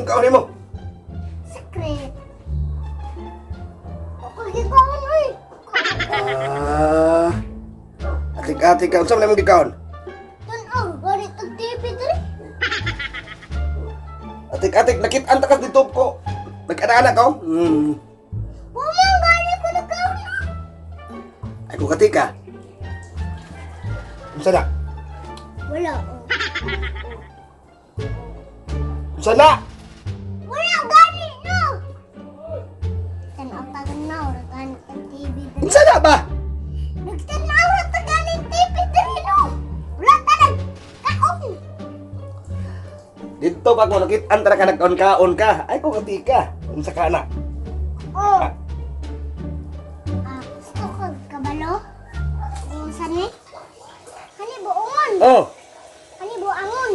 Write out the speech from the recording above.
kaon mo? Secret. Ako gikaon oy. Atik-atik ka. Unsa man imong gikaon? Tan-aw, ganit ang TV diri. Atik-atik nakit-an ta ka dito ko. Nagkana-ana ka? Wa man gani ko nagkaon. Ay ko katik ka. Unsa na? Wala. Unsa na? Wala gani no. Tan-aw taganaw ra ganit ang TV diri. Unsa na ba? Nagtanaw ra ta ganit TV diri no. Wala tanag kaon. Dito pa ko nakit-an ta ka nagkaon-kaon ka. Ay ko katik ka. Unsa ka na? Oh. Gusto ko kabalo? Yung sani? Hani buongon. Oh. Hani buangon.